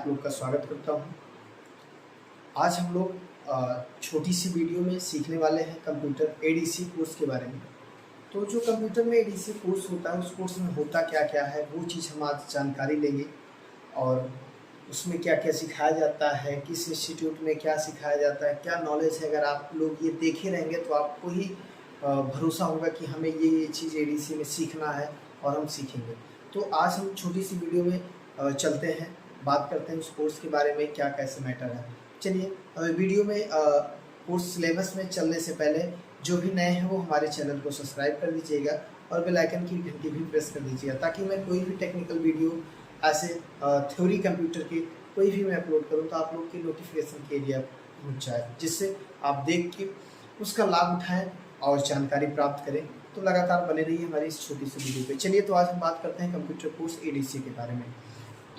आप लोग का स्वागत करता हूं। आज हम लोग छोटी सी वीडियो में सीखने वाले हैं कंप्यूटर एडीसी कोर्स के बारे में। तो जो कंप्यूटर में एडीसी कोर्स होता है, उस कोर्स में होता क्या क्या है, वो चीज़ हम आज जानकारी लेंगे। और उसमें क्या क्या सिखाया जाता है, किस इंस्टीट्यूट में क्या सिखाया जाता है, क्या नॉलेज है। अगर आप लोग ये देखे रहेंगे तो आपको ही भरोसा होगा कि हमें ये चीज़ एडीसी में सीखना है और हम सीखेंगे। तो आज हम छोटी सी वीडियो में चलते हैं, बात करते हैं उस कोर्स के बारे में, क्या कैसे मैटर है। चलिए वीडियो में कोर्स सिलेबस में चलने से पहले जो भी नए हैं वो हमारे चैनल को सब्सक्राइब कर दीजिएगा और बेल आइकन की घंटी भी प्रेस कर दीजिएगा, ताकि मैं कोई भी टेक्निकल वीडियो ऐसे थ्योरी कंप्यूटर की कोई भी मैं अपलोड करूँ तो आप लोग की नोटिफिकेशन के एरिया पहुँच जाए, जिससे आप देख के उसका लाभ उठाएँ और जानकारी प्राप्त करें। तो लगातार बने रहिए हमारी इस छोटी सी वीडियो पे। चलिए तो आज हम बात करते हैं कंप्यूटर कोर्स एडीसी के बारे में।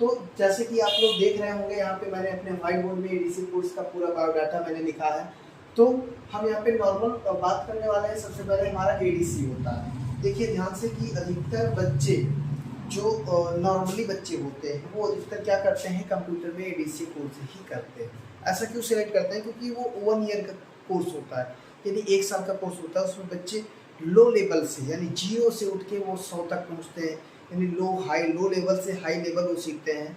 तो जैसे कि आप लोग देख रहे होंगे, यहाँ पे मैंने अपने व्हाइट बोर्ड में एडीसी कोर्स का पूरा बायोडाटा मैंने लिखा है। तो हम यहाँ पे नॉर्मल बात करने वाले हैं। सबसे पहले हमारा एडीसी होता है। देखिए ध्यान से कि अधिकतर बच्चे जो नॉर्मली बच्चे होते हैं वो अधिकतर क्या करते हैं, कंप्यूटर में एडीसी कोर्स ही करते हैं। ऐसा क्यों सिलेक्ट करते हैं? क्योंकि वो 1 ईयर का कोर्स होता है, यानी 1 साल का कोर्स होता है। उसमें बच्चे लो लेवल से यानी 0 से उठ के वो 100 तक पहुँचते हैं, यानी लो लेवल से हाई लेवल वो सीखते हैं।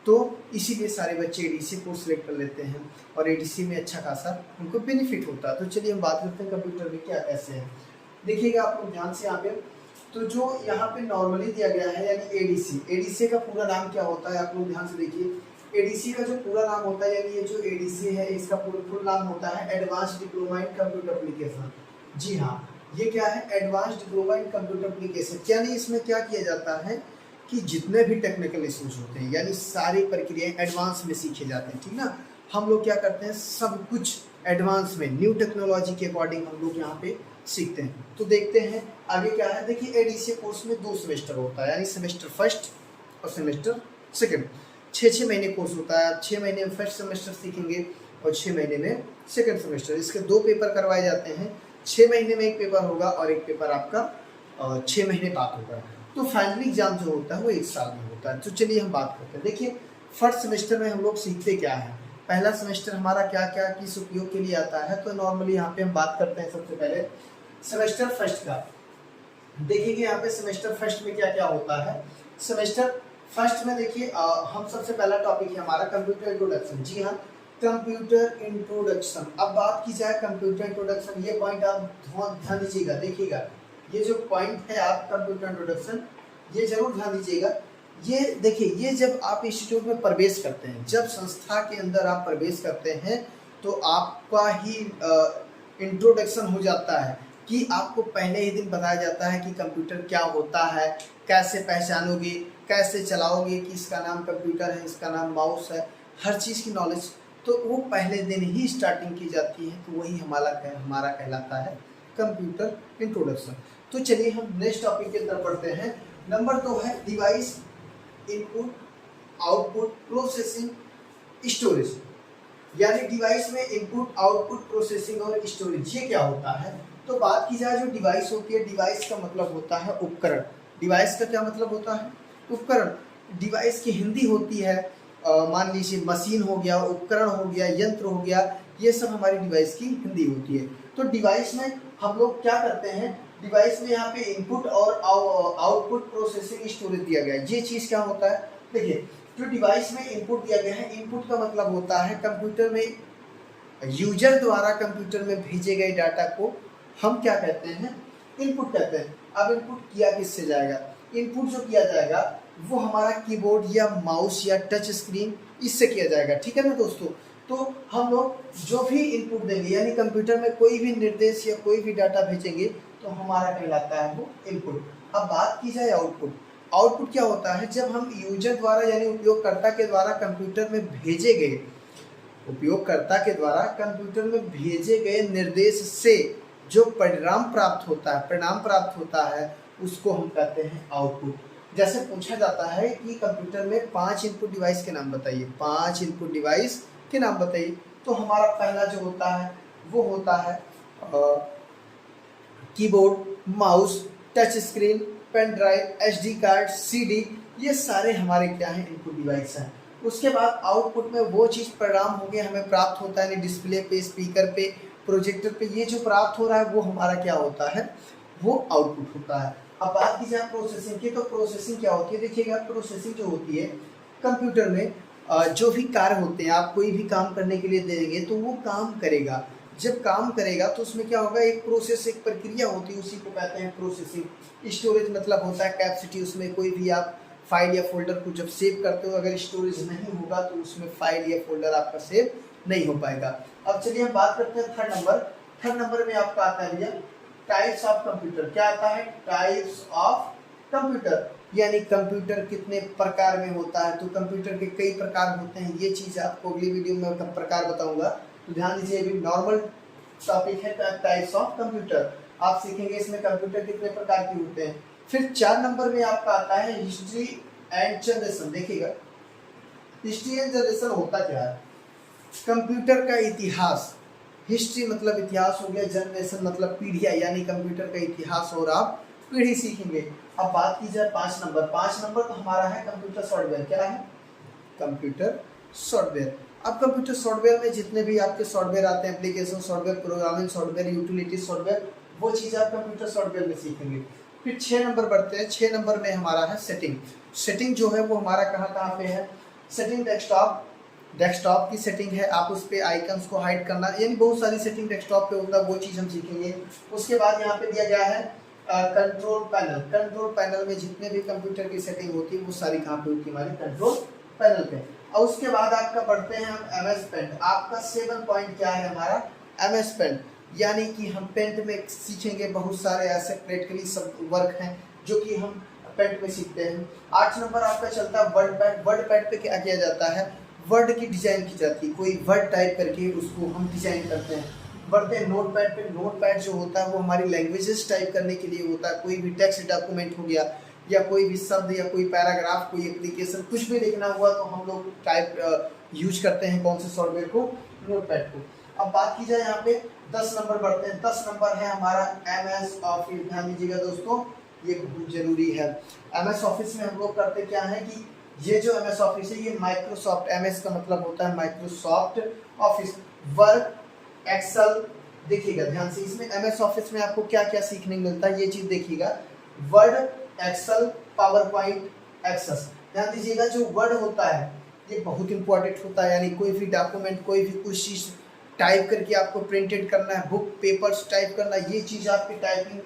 तो इसीलिए सारे बच्चे एडीसी कोर्स सिलेक्ट कर लेते हैं और एडीसी में अच्छा खासा उनको बेनिफिट होता है। तो चलिए हम बात करते हैं कंप्यूटर में क्या कैसे है। देखिएगा आप लोग ध्यान से यहाँ पे, तो जो यहाँ पे नॉर्मली दिया गया है यानी एडीसी का पूरा नाम क्या होता है, आप लोग ध्यान से देखिए। एडीसी का जो पूरा नाम होता है, यानी ये जो एडीसी है इसका फुल नाम होता है advance diploma in computer application. जी हाँ, ये क्या है, advance diploma in computer application. यानी इसमें क्या किया जाता है कि जितने भी टेक्निकल इश्यूज होते हैं यानी सारी प्रक्रियाएं एडवांस में सीखे जाते हैं, ठीक ना। हम लोग क्या करते हैं, सब कुछ एडवांस में न्यू टेक्नोलॉजी के अकॉर्डिंग हम लोग यहाँ पे सीखते हैं। तो देखते हैं आगे क्या है। देखिए एडीसी कोर्स में 2 सेमेस्टर होता है, यानी सेमेस्टर फर्स्ट और सेमेस्टर सेकेंड। 6 महीने कोर्स होता है। 6 महीने में फर्स्ट सेमेस्टर सीखेंगे और 6 महीने में सेकेंड सेमेस्टर। इसके 2 पेपर करवाए जाते हैं। 6 महीने में एक पेपर होगा और एक पेपर आपका 6 महीने बाद होगा। तो फाइनल एग्जाम जो होता है वो 1 साल में होता है। तो चलिए हम बात करते हैं। देखिए फर्स्ट सेमेस्टर में हम लोग सीखते क्या है। पहला सेमेस्टर हमारा क्या क्या किस उपयोग के लिए आता है। तो नॉर्मली यहाँ पे हम बात करते हैं सबसे पहले सेमेस्टर फर्स्ट का। देखिए यहाँ पे सेमेस्टर फर्स्ट में क्या क्या होता है। सेमेस्टर फर्स्ट में देखिए हम सबसे पहला टॉपिक है हमारा कंप्यूटर इंट्रोडक्शन। जी हाँ, कंप्यूटर इंट्रोडक्शन। अब बात की जाए कंप्यूटर इंट्रोडक्शन, ये पॉइंट आप ध्यान दीजिएगा। देखिएगा ये जो पॉइंट है आप कंप्यूटर इंट्रोडक्शन, ये जरूर ध्यान दीजिएगा। ये देखिए, ये जब आप इंस्टीट्यूट में प्रवेश करते हैं, जब संस्था के अंदर आप प्रवेश करते हैं तो आपका ही इंट्रोडक्शन हो जाता है कि आपको पहले ही दिन बताया जाता है कि कंप्यूटर क्या होता है, कैसे पहचानोगे, कैसे चलाओगे, कि इसका नाम कंप्यूटर है, इसका नाम माउस है, हर चीज़ की नॉलेज तो वो पहले दिन ही स्टार्टिंग की जाती है। तो वही हमारा कहलाता है कंप्यूटर इंट्रोडक्शन। तो चलिए हम नेक्स्ट टॉपिक की तरफ बढ़ते हैं। नंबर 2 है device input output processing storage. यानी डिवाइस में इनपुट आउटपुट प्रोसेसिंग और स्टोरेज, ये क्या होता है। तो बात की जाए जो डिवाइस होती है, डिवाइस का मतलब होता है उपकरण। डिवाइस का क्या मतलब होता है, उपकरण। डिवाइस की हिंदी होती है मान लीजिए मशीन हो गया, उपकरण हो गया, यंत्र हो गया, ये सब हमारी डिवाइस की हिंदी होती है। तो डिवाइस में हम लोग क्या करते हैं, डिवाइस में यहाँ पे इनपुट और आउटपुट प्रोसेसिंग स्टोरेज दिया गया है। ये चीज़ क्या होता है, देखिए जो डिवाइस में इनपुट दिया गया है, इनपुट का मतलब होता है कंप्यूटर में यूजर द्वारा कंप्यूटर में भेजे गए डाटा को हम क्या कहते हैं, इनपुट कहते हैं। अब इनपुट किया किससे जाएगा, इनपुट जो किया जाएगा वो हमारा कीबोर्ड या माउस या टच स्क्रीन इससे किया जाएगा, ठीक है ना दोस्तों। तो हम लोग जो भी इनपुट देंगे यानी कंप्यूटर में कोई भी निर्देश या कोई भी डाटा भेजेंगे तो हमारा कहलाता है वो इनपुट। अब बात की जाए आउटपुट। आउटपुट क्या होता है, जब हम यूजर द्वारा यानी उपयोगकर्ता के द्वारा कंप्यूटर में भेजे गए, उपयोगकर्ता के द्वारा कंप्यूटर में भेजे गए निर्देश से जो परिणाम प्राप्त होता है उसको हम कहते हैं आउटपुट। जैसे पूछा जाता है कि कंप्यूटर में 5 इनपुट डिवाइस के नाम बताइए, 5 इनपुट डिवाइस के नाम बताइए। तो हमारा पहला जो होता है वो होता है keyboard, mouse, touch screen, pen drive, SD card, CD, ये सारे हमारे क्या हैं, इनपुट डिवाइस हैं। उसके बाद आउटपुट में वो चीज़ परिणाम हो गया हमें प्राप्त होता है, यानी डिस्प्ले पे, स्पीकर पे, प्रोजेक्टर पे ये जो प्राप्त हो रहा है वो हमारा क्या होता है, वो आउटपुट होता है। अब बात की जाए प्रोसेसिंग की, तो प्रोसेसिंग क्या होती है, देखिएगा प्रोसेसिंग जो होती है कंप्यूटर में जो भी कार्य होते हैं, आप कोई भी काम करने के लिए देंगे तो वो काम करेगा। जब काम करेगा तो उसमें क्या होगा, एक प्रोसेस, एक प्रक्रिया होती है, उसी को कहते हैं प्रोसेसिंग। स्टोरेज मतलब होता है कैपेसिटी, उसमें कोई भी आप फाइल या फोल्डर को जब सेव करते हो, अगर स्टोरेज नहीं होगा तो उसमें फाइल या फोल्डर आपका सेव नहीं हो पाएगा। अब चलिए हम बात करते हैं थर्ड नंबर। थर्ड नंबर में आपका आता है भैया टाइप्स ऑफ कंप्यूटर। क्या आता है, टाइप्स ऑफ कंप्यूटर, यानी कंप्यूटर कितने प्रकार में होता है। तो कंप्यूटर के कई प्रकार होते हैं, ये चीज़ आपको अगली वीडियो में प्रकार बताऊंगा, तो ध्यान दीजिए। अभी नॉर्मल टॉपिक है टाइप्स ऑफ कंप्यूटर, आप सीखेंगे इसमें कंप्यूटर कितने प्रकार के होते हैं। फिर 4 नंबर में आपका आता है हिस्ट्री एंड जनरेशन। देखिएगा हिस्ट्री एंड जनरेशन होता क्या है, कंप्यूटर का इतिहास। हिस्ट्री मतलब इतिहास हो गया, जनरेशन मतलब पीढ़ियाँ, यानी कंप्यूटर का इतिहास और आप पीढ़ी सीखेंगे। अब बात की जाए 5 नंबर। 5 नंबर तो हमारा है कंप्यूटर सॉफ्टवेयर। क्या है, कंप्यूटर सॉफ्टवेयर। अब कंप्यूटर सॉफ्टवेयर में जितने भी आपके सॉफ्टवेयर आते हैं, application software, programming software, utility software, वो चीज़ आप कंप्यूटर सॉफ्टवेयर में सीखेंगे। फिर 6 नंबर बढ़ते हैं। 6 नंबर में हमारा है सेटिंग। सेटिंग जो है वो हमारा कहाँ पे है, सेटिंग डेस्कटॉप। डेस्कटॉप की सेटिंग है, आप उस पर आइकन्स को हाइड करना, यानी बहुत सारी सेटिंग डेस्कटॉप पे होता है, वो चीज़ हम सीखेंगे। उसके बाद यहाँ पे दिया गया है कंट्रोल पैनल। कंट्रोल पैनल में जितने भी कंप्यूटर की सेटिंग होती है वो सारी कहाँ पे होती है, हमारे कंट्रोल पैनल पे। और उसके बाद आपका बढ़ते हैं हम MS पेंट। आपका 7 पॉइंट क्या है हमारा, MS पेंट, यानी कि हम पेंट में सीखेंगे बहुत सारे ऐसे प्रैक्टिकली सब वर्क हैं जो कि हम पेंट में सीखते हैं। 8 नंबर आपका चलता है वर्ड पैड। वर्ड पैड पे क्या किया जाता है, वर्ड की डिजाइन की जाती है, कोई वर्ड टाइप करके उसको हम डिजाइन करते हैं। बढ़ते हैं नोट पैड पे। नोट पैड जो होता है वो हमारी लैंग्वेजेस टाइप करने के लिए होता है, कोई भी टेक्स्ट डॉक्यूमेंट हो गया या कोई भी शब्द या कोई पैराग्राफ, कोई एप्लीकेशन, कुछ भी लिखना हुआ तो हम लोग टाइप यूज करते हैं कौन से सॉफ्टवेयर को, नोट पैड को। अब बात की जाए यहाँ पे 10 नंबर बढ़ते हैं। 10 नंबर है हमारा MS ऑफिस। ध्यान दीजिएगा दोस्तों, ये बहुत जरूरी है। MS ऑफिस में हम लोग करते क्या है कि ये जो MS ऑफिस है ये माइक्रोसॉफ्ट, MS का मतलब होता है माइक्रोसॉफ्ट ऑफिस, वर्ड, एक्सेल। देखिएगा ध्यान से, इसमें MS ऑफिस में आपको क्या क्या सीखने को मिलता है ये चीज देखिएगा, Word, Excel, PowerPoint, Access. ध्यान दीजिएगा जो वर्ड होता है ये बहुत इंपॉर्टेंट होता है, यानी कोई भी डॉक्यूमेंट, कोई भी कुछ चीज टाइप करके आपको प्रिंटेड करना है, बुक पेपर्स टाइप करना, ये चीज आपकी टाइपिंग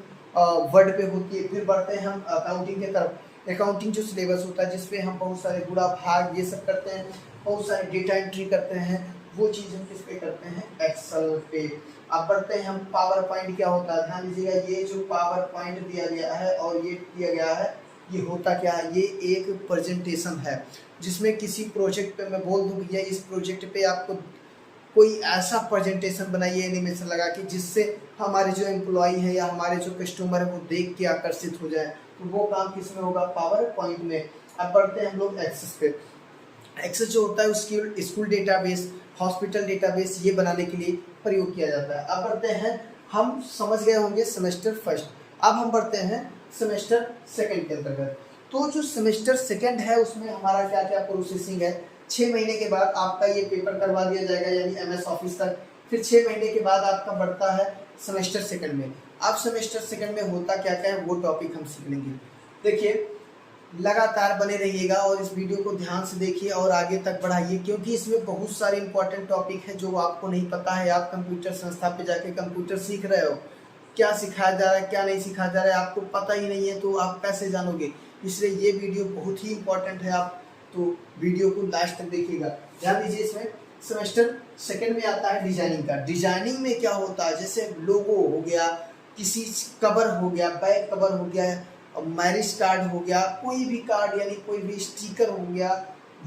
वर्ड पे होती है। फिर बढ़ते हैं हम अकाउंटिंग की तरफ। अकाउंटिंग जो सिलेबस होता है जिसपे हम बहुत सारे गुणा भाग ये सब करते हैं, बहुत सारे डेटा एंट्री करते हैं, वो चीज़ हम किस पे करते हैं, एक्सेल पे। अब बढ़ते हैं हम पावर पॉइंट। क्या होता है, ध्यान दीजिएगा, ये जो पावर पॉइंट दिया गया है और ये दिया गया है, ये होता क्या है, ये एक प्रेजेंटेशन है जिसमें किसी प्रोजेक्ट पे मैं बोल दूं भैया इस प्रोजेक्ट पे आपको कोई ऐसा प्रेजेंटेशन बनाइए एनिमेशन लगा के जिससे हमारे जो एम्प्लॉय है या हमारे जो कस्टमर है वो देख के आकर्षित हो जाए, तो वो काम किस में होगा, पावर पॉइंट में। अब बढ़ते हैं हम लोग एक्सेस पे। एक्सेस जो होता है उसकी स्कूल डेटाबेस, हॉस्पिटल डेटाबेस ये बनाने के लिए प्रयोग किया जाता है। अब बढ़ते हैं, हम समझ गए होंगे सेमेस्टर फर्स्ट, अब हम बढ़ते हैं सेमेस्टर सेकंड के अंतर्गत। तो जो सेमेस्टर सेकंड है उसमें हमारा क्या क्या प्रोसेसिंग है, 6 महीने के बाद आपका ये पेपर करवा दिया जाएगा यानी MS ऑफिस तक। फिर 6 महीने के बाद आपका बढ़ता है सेमेस्टर सेकंड में। अब सेमेस्टर सेकंड में होता क्या क्या है वो टॉपिक हम सीख लेंगे। देखिए लगातार बने रहिएगा और इस वीडियो को ध्यान से देखिए और आगे तक बढ़ाइए, क्योंकि इसमें बहुत सारे इंपॉर्टेंट टॉपिक है जो आपको नहीं पता है। आप कंप्यूटर संस्था पे जाके कंप्यूटर सीख रहे हो, क्या सिखाया जा रहा है क्या नहीं सिखाया जा रहा है आपको पता ही नहीं है, तो आप कैसे जानोगे। इसलिए ये वीडियो बहुत ही इंपॉर्टेंट है, आप तो वीडियो को लास्ट तक देखिएगा। ध्यान दीजिए, इसमें सेमेस्टर सेकंड में आता है डिजाइनिंग का। डिजाइनिंग में क्या होता है, जैसे लोगो हो गया, किसी कवर हो गया, बैक कवर हो गया, मैरिज कार्ड हो गया, कोई भी कार्ड यानी कोई भी स्टिकर हो गया,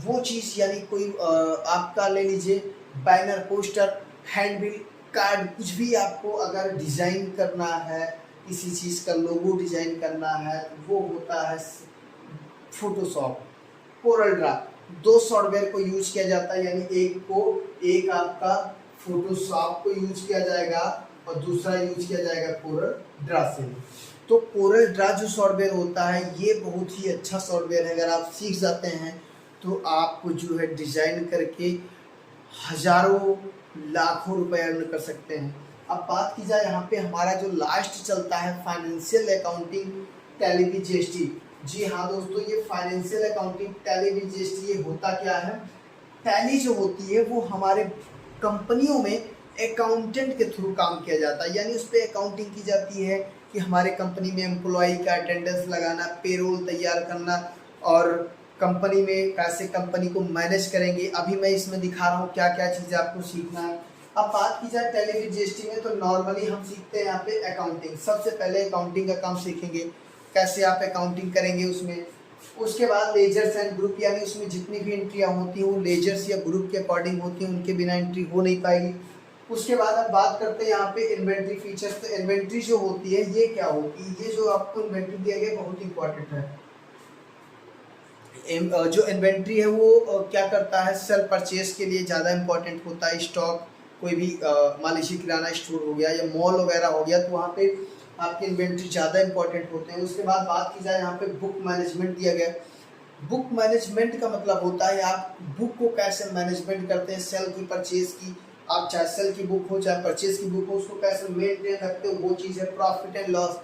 वो चीज़ यानी कोई आपका ले लीजिए बैनर, पोस्टर, हैंडबिल, कार्ड, कुछ भी आपको अगर डिज़ाइन करना है, किसी चीज़ का लोगो डिज़ाइन करना है, वो होता है फोटोशॉप, कोरल ड्रा। 2 सॉफ्टवेयर को यूज किया जाता है, यानी एक आपका फोटोशॉप को यूज किया जाएगा और दूसरा यूज किया जाएगा कोरल ड्रा से। तो कोरल ड्रा जो सॉफ्टवेयर होता है ये बहुत ही अच्छा सॉफ्टवेयर है, अगर आप सीख जाते हैं तो आपको जो है डिजाइन करके हजारों लाखों रुपए अर्न कर सकते हैं। अब बात की जाए यहाँ पे हमारा जो लास्ट चलता है financial accounting Tally with GST. जी हाँ दोस्तों, ये financial accounting Tally with GST ये होता क्या है? टैली जो होती है वो हमारे कंपनियों में अकाउंटेंट के थ्रू काम किया जाता है, यानी उस पर अकाउंटिंग की जाती है कि हमारे कंपनी में एम्प्लॉय का अटेंडेंस लगाना, पेरोल तैयार करना और कंपनी में कैसे कंपनी को मैनेज करेंगे। अभी मैं इसमें दिखा रहा हूँ क्या क्या चीज़ें आपको सीखना है। अब बात की जाए टैली विद जीएसटी में, तो नॉर्मली हम सीखते हैं यहाँ पे अकाउंटिंग। सबसे पहले अकाउंटिंग का काम सीखेंगे, कैसे आप अकाउंटिंग करेंगे उसमें। उसके बाद लेजर्स एंड ग्रुप, यानी उसमें जितनी भी एंट्रियाँ होती हैं वो लेजर्स या ग्रुप के अकॉर्डिंग होती हैं, उनके बिना एंट्री हो नहीं पाएगी। उसके बाद हम बात करते हैं यहाँ पे इन्वेंट्री फीचर्स। तो इन्वेंट्री जो होती है ये क्या होती है? ये जो आपको इन्वेंट्री दिया गया बहुत इंपॉर्टेंट है। जो इन्वेंट्री है वो क्या करता है? सेल परचेज के लिए ज़्यादा इंपॉर्टेंट होता है। स्टॉक कोई भी मान लीजिए किराना स्टोर हो गया या मॉल वगैरह हो गया, तो वहाँ पे आपके इन्वेंट्री ज़्यादा इंपॉर्टेंट होते हैं। उसके बाद बात की जाए यहाँ पे बुक मैनेजमेंट दिया गया। बुक मैनेजमेंट का मतलब होता है आप बुक को कैसे मैनेजमेंट करते हैं, सेल की परचेज की। आप चाहे सेल की बुक हो चाहे परचेज की बुक हो, उसको कैसे मेंटेन रखते हो, वो चीज़ है। प्रॉफिट एंड लॉस,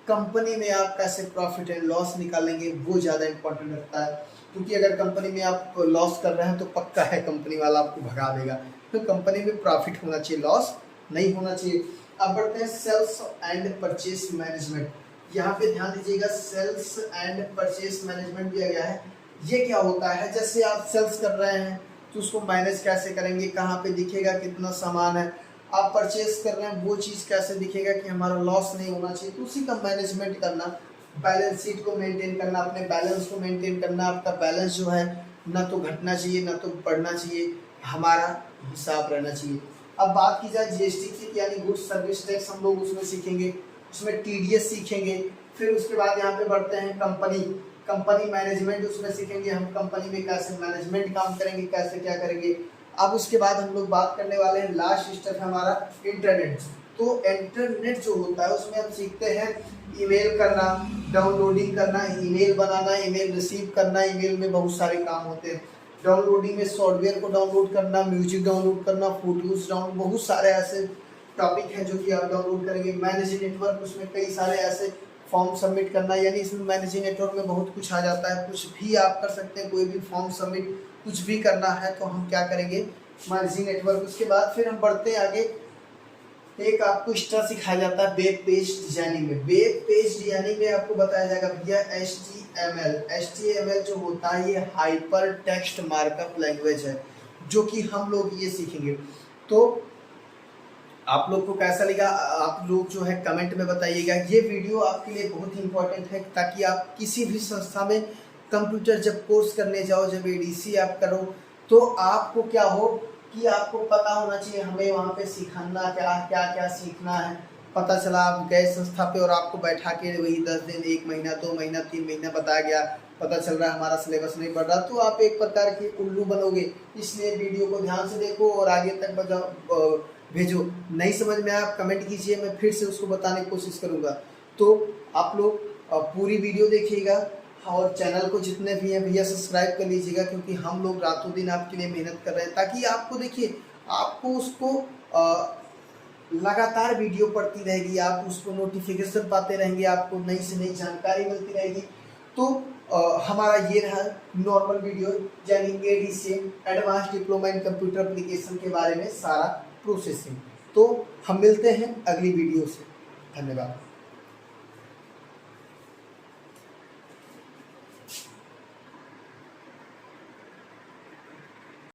कंपनी में आप कैसे प्रॉफिट एंड लॉस निकालेंगे, वो ज़्यादा इंपॉर्टेंट रखता है। क्योंकि अगर कंपनी में आप लॉस कर रहे हैं तो पक्का है कंपनी वाला आपको भगा देगा। तो कंपनी में प्रॉफिट होना चाहिए, लॉस नहीं होना चाहिए। अब बढ़ते हैं सेल्स एंड परचेज मैनेजमेंट। यहाँ पे ध्यान दीजिएगा, सेल्स एंड परचेज मैनेजमेंट दिया गया है। ये क्या होता है? जैसे आप सेल्स कर रहे हैं तो उसको मैनेज कैसे करेंगे, कहाँ पे दिखेगा कितना सामान है। आप परचेज कर रहे हैं, वो चीज़ कैसे दिखेगा कि हमारा लॉस नहीं होना चाहिए, तो उसी का मैनेजमेंट करना। बैलेंस शीट को मेंटेन करना, अपने बैलेंस को मेंटेन करना। आपका बैलेंस जो है ना तो घटना चाहिए ना तो बढ़ना चाहिए, हमारा हिसाब रहना चाहिए। अब बात की जाए जीएसटी की, यानी गुड्स सर्विस टैक्स, हम लोग उसमें सीखेंगे, उसमें टीडीएस सीखेंगे। फिर उसके बाद यहाँ पे बढ़ते हैं कंपनी मैनेजमेंट, उसमें सीखेंगे हम कंपनी में कैसे मैनेजमेंट काम करेंगे, कैसे क्या करेंगे। अब उसके बाद हम लोग बात करने वाले हैं, लास्ट स्टेप है हमारा इंटरनेट। तो इंटरनेट जो होता है उसमें हम सीखते हैं ईमेल करना, डाउनलोडिंग करना, ईमेल बनाना, ईमेल रिसीव करना। ईमेल में बहुत सारे काम होते हैं। डाउनलोडिंग में सॉफ्टवेयर को डाउनलोड करना, म्यूजिक डाउनलोड करना, फोटोज डाउनलोड, बहुत सारे ऐसे टॉपिक हैं जो कि आप डाउनलोड करेंगे। मैनेजिंग नेटवर्क, उसमें कई सारे ऐसे फॉर्म सबमिट करना, यानी इसमें मैनेजिंग नेटवर्क में बहुत कुछ आ जाता है। कुछ भी आप कर सकते हैं, कोई भी फॉर्म सबमिट कुछ भी करना है तो हम क्या करेंगे, मैनेजिंग नेटवर्क। उसके बाद फिर हम बढ़ते हैं आगे, एक आपको एक्स्ट्रा सिखाया जाता है वेब पेज डिजाइनिंग में। वेब पेज डिजाइनिंग में आपको बताया जाएगा भैया HTML जो होता है ये हाइपर टेक्स्ट मार्कअप लैंग्वेज है, जो कि हम लोग ये सीखेंगे। तो आप लोग को कैसा लगा, आप लोग जो है कमेंट में बताइएगा। ये वीडियो आपके लिए बहुत ही इंपॉर्टेंट है, ताकि आप किसी भी संस्था में कंप्यूटर जब कोर्स करने जाओ, जब एडीसी आप करो, तो आपको क्या हो कि आपको पता होना चाहिए हमें वहाँ पे सिखाना क्या सीखना है। पता चला आप गए संस्था पे और आपको बैठा के वही 10 दिन, 1 महीना, 2 महीना, 3 महीना बताया गया, पता चल रहा है हमारा सिलेबस नहीं पढ़ रहा, तो आप एक प्रकार के उल्लू बनोगे। इसलिए वीडियो को ध्यान से देखो और आगे तक भेजो। नहीं समझ में आप कमेंट कीजिए, मैं फिर से उसको बताने की कोशिश करूँगा। तो आप लोग पूरी वीडियो देखिएगा और चैनल को जितने भी हैं भैया सब्सक्राइब कर लीजिएगा, क्योंकि हम लोग रातों दिन आपके लिए मेहनत कर रहे हैं, ताकि आपको देखिए आपको उसको लगातार वीडियो पड़ती रहेगी, आप उसको नोटिफिकेशन पाते रहेंगे, आपको नई से नई जानकारी मिलती रहेगी। तो हमारा ये रहा नॉर्मल वीडियो, यानी ADC advance diploma in computer application के बारे में सारा प्रोसेसिंग। तो हम मिलते हैं अगली वीडियो से, धन्यवाद।